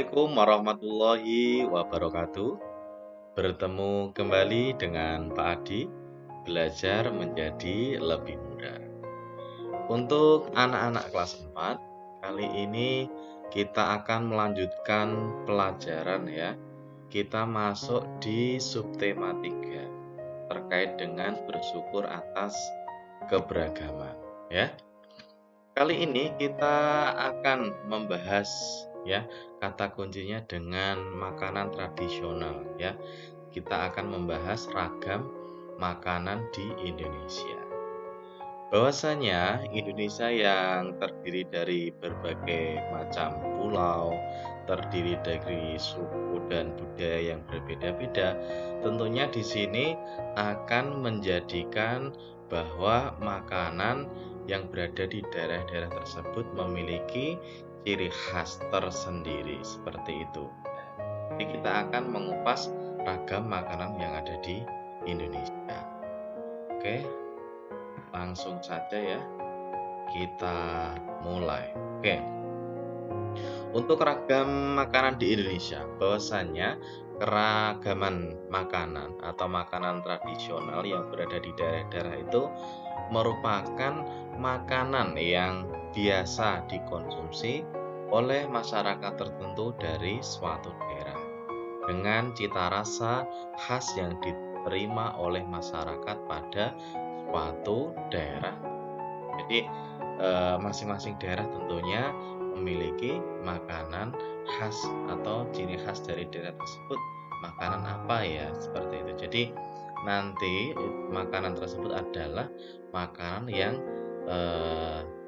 Assalamualaikum warahmatullahi wabarakatuh. Bertemu kembali dengan Pak Adi, belajar menjadi lebih mudah. Untuk anak-anak kelas 4, kali ini kita akan melanjutkan pelajaran ya. Kita masuk di subtema 3 terkait dengan bersyukur atas keberagaman ya. Kali ini kita akan membahas ya kata kuncinya dengan makanan tradisional ya. Kita akan membahas ragam makanan di Indonesia. Bahwasanya Indonesia yang terdiri dari berbagai macam pulau, terdiri dari suku dan budaya yang berbeda-beda, tentunya di sini akan menjadikan bahwa makanan yang berada di daerah-daerah tersebut memiliki ciri khas tersendiri seperti itu. Jadi kita akan mengupas ragam makanan yang ada di Indonesia. Oke, langsung saja ya. Kita mulai. Oke. Untuk ragam makanan di Indonesia, bahwasannya keragaman makanan atau makanan tradisional yang berada di daerah-daerah itu merupakan makanan yang biasa dikonsumsi oleh masyarakat tertentu dari suatu daerah dengan cita rasa khas yang diterima oleh masyarakat pada suatu daerah. Jadi masing-masing daerah tentunya memiliki makanan khas atau ciri khas dari daerah tersebut. Makanan apa ya? Seperti itu. Jadi nanti makanan tersebut adalah makanan yang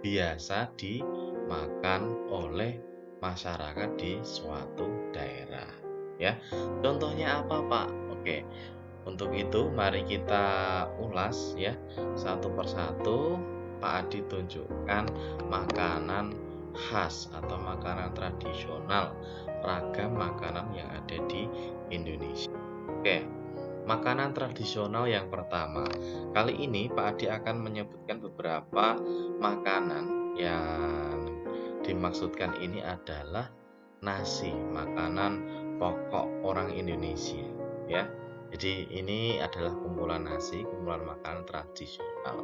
biasa dimakan oleh masyarakat di suatu daerah ya. Contohnya apa, Pak? Oke. Untuk itu mari kita ulas ya satu persatu. Pak Adi tunjukkan makanan khas atau makanan tradisional, ragam makanan yang ada di Indonesia. Oke. Makanan tradisional yang pertama. Kali ini Pak Adi akan menyebutkan beberapa makanan yang dimaksudkan ini adalah nasi, makanan pokok orang Indonesia ya. Jadi ini adalah kumpulan nasi, kumpulan makanan tradisional.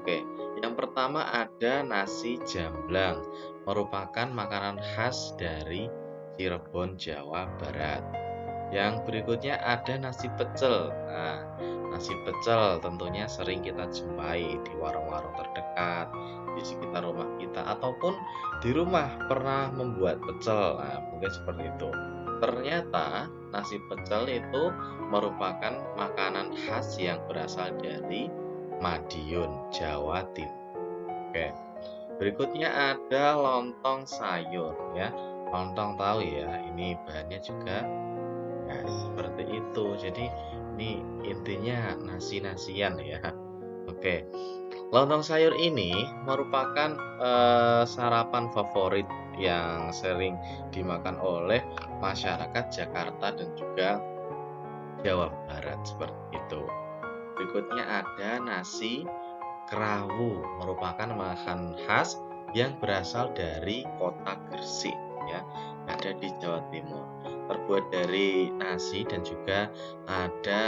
Oke, yang pertama ada nasi jamblang, merupakan makanan khas dari Cirebon, Jawa Barat. Yang berikutnya ada nasi pecel. Nah, nasi pecel tentunya sering kita jumpai di warung-warung terdekat, di sekitar rumah kita, ataupun di rumah pernah membuat pecel. Nah, mungkin seperti itu. Ternyata nasi pecel itu merupakan makanan khas yang berasal dari Madiun, Jawa Timur. Oke. Berikutnya ada lontong sayur ya. Lontong tahu ya, ini bahannya juga ya, seperti itu. Jadi ini intinya nasi-nasian ya. Oke. Lontong sayur ini merupakan sarapan favorit yang sering dimakan oleh masyarakat Jakarta dan juga Jawa Barat seperti itu. Berikutnya ada nasi kerawu, merupakan makanan khas yang berasal dari kota Gresik ya, ada di Jawa Timur. Terbuat dari nasi dan juga ada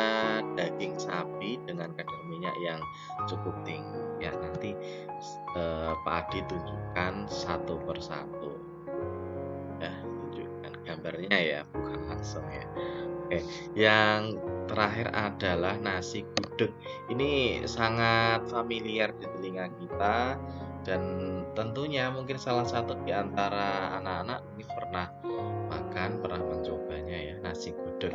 daging sapi dengan kadar minyak yang cukup tinggi. Ya, nanti Pak Adi tunjukkan satu persatu. Ya, tunjukkan gambarnya ya, bukan langsung ya. Oke, yang terakhir adalah nasi gudeg. Ini sangat familiar di telinga kita dan tentunya mungkin salah satu di antara anak-anak mungkin pernah makan, pernah mencobanya ya, nasi gudeg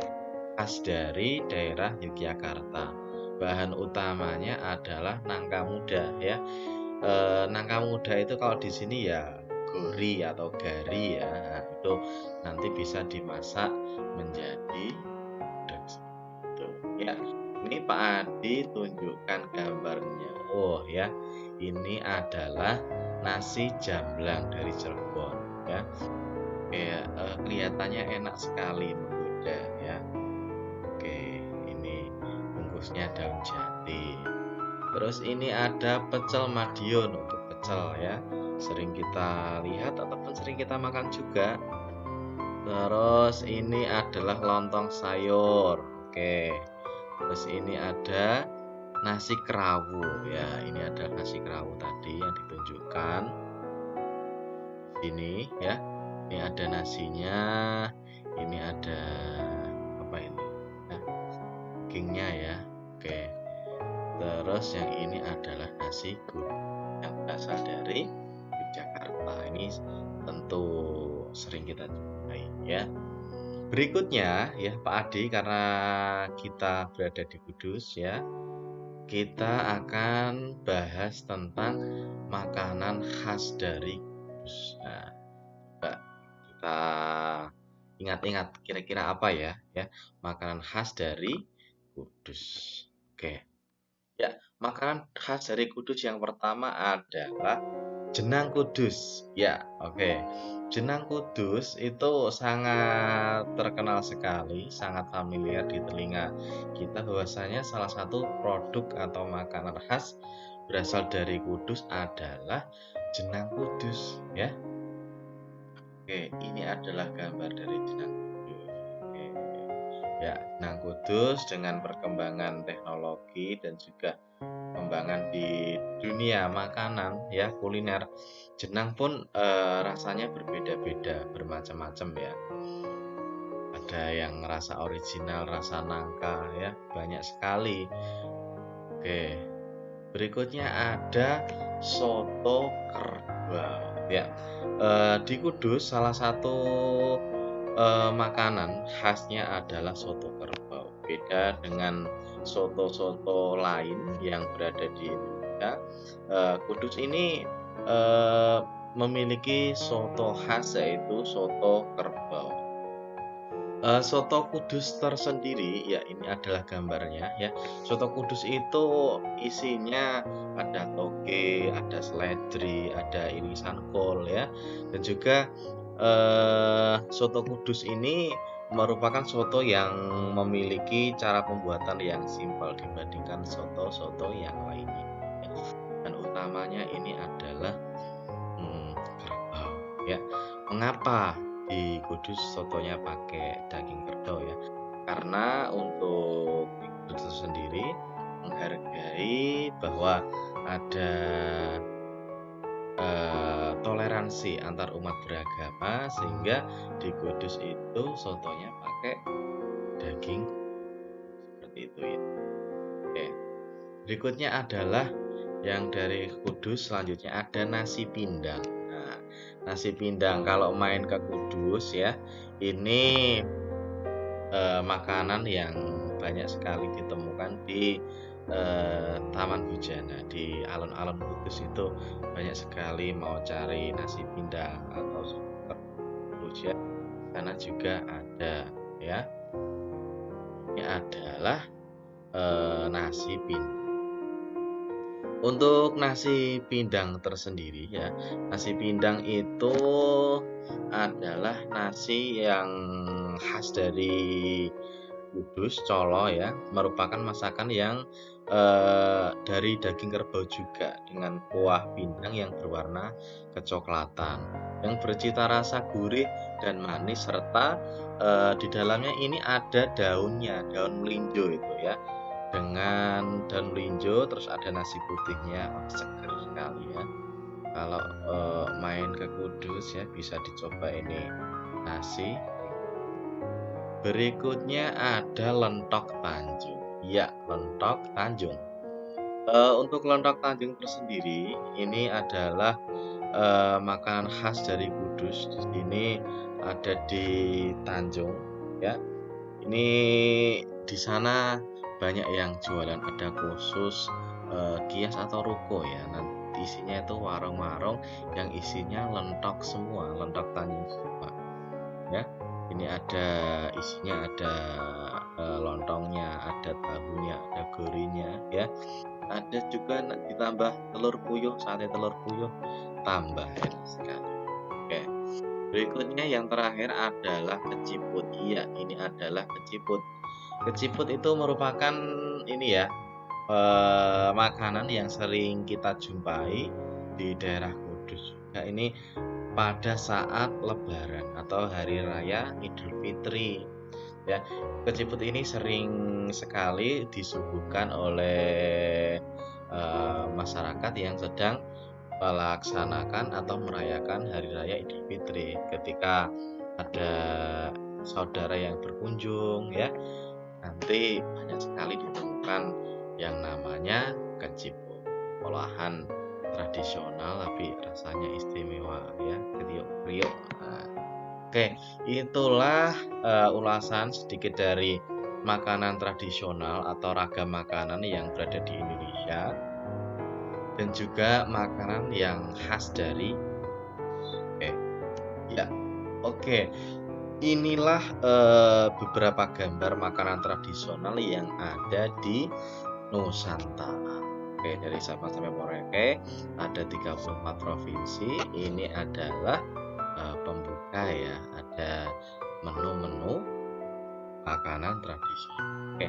khas dari daerah Yogyakarta. Bahan utamanya adalah nangka muda ya. Nangka muda itu kalau di sini ya gori atau gari ya. Nah, itu nanti bisa dimasak menjadi gudeg seperti itu ya. Ini Pak Adi tunjukkan gambarnya. Oh ya, ini adalah nasi jamblang dari Cirebon ya. Oke, kelihatannya enak sekali, menggoda ya. Oke, ini bungkusnya daun jati. Terus ini ada pecel Madiun. Untuk pecel ya, sering kita lihat ataupun sering kita makan juga. Terus ini adalah lontong sayur. Oke. Terus ini ada nasi kerawu ya. Ini ada nasi kerawu tadi yang ditunjukkan di sini ya. Ini ada nasinya. Ini ada apa ini? Ya, dagingnya ya. Oke. Terus yang ini adalah nasi gudeg yang berasal dari Yogyakarta. Ini tentu sering kita jumpai ya. Berikutnya ya Pak Adi, karena kita berada di Kudus ya, kita akan bahas tentang makanan khas dari Kudus. Nah, coba kita ingat-ingat kira-kira apa ya makanan khas dari Kudus. Oke. Ya, makanan khas dari Kudus yang pertama adalah jenang Kudus. Ya, oke. Jenang Kudus itu sangat terkenal sekali, sangat familiar di telinga kita bahwasanya salah satu produk atau makanan khas berasal dari Kudus adalah jenang Kudus, ya. Oke, ini adalah gambar dari jenang Kudus. Oke. Ya, jenang Kudus dengan perkembangan teknologi dan juga perkembangan di dunia makanan ya, kuliner, jenang pun rasanya berbeda-beda, bermacam-macam ya. Ada yang rasa original, rasa nangka ya, banyak sekali. Oke, berikutnya ada soto kerbau ya. Di Kudus salah satu makanan khasnya adalah soto kerbau. Beda dengan soto-soto lain yang berada di Indonesia, Kudus ini memiliki soto khas yaitu soto kerbau. Soto Kudus tersendiri ya, ini adalah gambarnya ya. Soto Kudus itu isinya ada toge, ada seledri, ada irisan kol ya, dan juga soto Kudus ini merupakan soto yang memiliki cara pembuatan yang simpel dibandingkan soto-soto yang lainnya ya. Dan utamanya ini adalah kerbau ya. Mengapa di Kudus sotonya pakai daging kerbau ya? Karena untuk Kudus sendiri menghargai bahwa ada toleransi antar umat beragama, sehingga di Kudus itu sotonya pakai daging seperti itu ya. Oke. Berikutnya adalah yang dari Kudus, selanjutnya ada nasi pindang. Nah, nasi pindang kalau main ke Kudus ya, ini makanan yang banyak sekali ditemukan di Taman Bujana, di alun-alun Kudus itu banyak sekali mau cari nasi pindang atau soto Kudus ya. Sana juga ada ya. Ini adalah nasi pindang. Untuk nasi pindang tersendiri ya, nasi pindang itu adalah nasi yang khas dari Kudus, Colo ya, merupakan masakan yang dari daging kerbau juga dengan kuah pindang yang berwarna kecoklatan, yang bercita rasa gurih dan manis, serta di dalamnya ini ada daunnya, daun melinjo itu ya. Dengan daun melinjo, terus ada nasi putihnya, seger sekali ya. Kalau main ke Kudus ya, bisa dicoba ini nasi. Berikutnya ada lentok Tanjung. Ya, lentok Tanjung. Untuk lentok Tanjung tersendiri, ini adalah makanan khas dari Kudus. Di sini ada di Tanjung ya. Ini di sana banyak yang jualan, ada khusus kios atau ruko ya. Nanti isinya itu warung-warung yang isinya lentok semua, lentok Tanjung semua. Ya, ini ada isinya, ada lontongnya, ada tahunya, ada gorinya ya. Ada juga ditambah telur puyuh, sate telur puyuh, tambah enak sekali. Oke. Berikutnya yang terakhir adalah keciput. Iya, ini adalah keciput. Keciput itu merupakan ini ya, makanan yang sering kita jumpai di daerah Kudus. Nah, ini pada saat Lebaran atau Hari Raya Idul Fitri. Ya, keciput ini sering sekali disuguhkan oleh masyarakat yang sedang melaksanakan atau merayakan Hari Raya Idul Fitri. Ketika ada saudara yang berkunjung, ya, nanti banyak sekali ditemukan yang namanya keciput, olahan tradisional tapi rasanya istimewa, ya, kriuk-kriuk. Nah, oke, itulah ulasan sedikit dari makanan tradisional atau ragam makanan yang berada di Indonesia dan juga makanan yang khas dari. Oke, ya, oke. Inilah beberapa gambar makanan tradisional yang ada di Nusantara. Oke, dari Sabang sampai Merauke ada 34 provinsi. Ini adalah pembuka, ya, ada menu-menu makanan tradisional. Oke,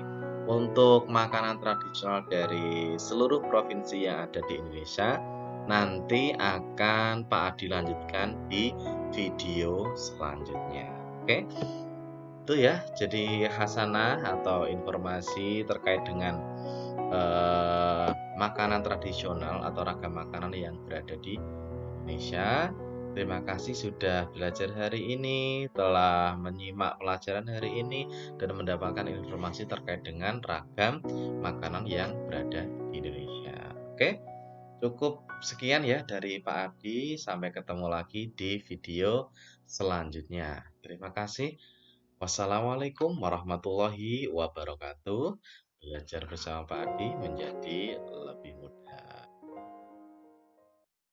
untuk makanan tradisional dari seluruh provinsi yang ada di Indonesia nanti akan Pak Adi lanjutkan di video selanjutnya. Oke, itu ya, jadi hasanah atau informasi terkait dengan makanan tradisional atau ragam makanan yang berada di Indonesia. Terima kasih sudah belajar hari ini, telah menyimak pelajaran hari ini, dan mendapatkan informasi terkait dengan ragam makanan yang berada di Indonesia. Oke, cukup sekian ya dari Pak Adi. Sampai ketemu lagi di video selanjutnya. Terima kasih. Wassalamualaikum warahmatullahi wabarakatuh. Belajar bersama Pak Adi menjadi lebih mudah.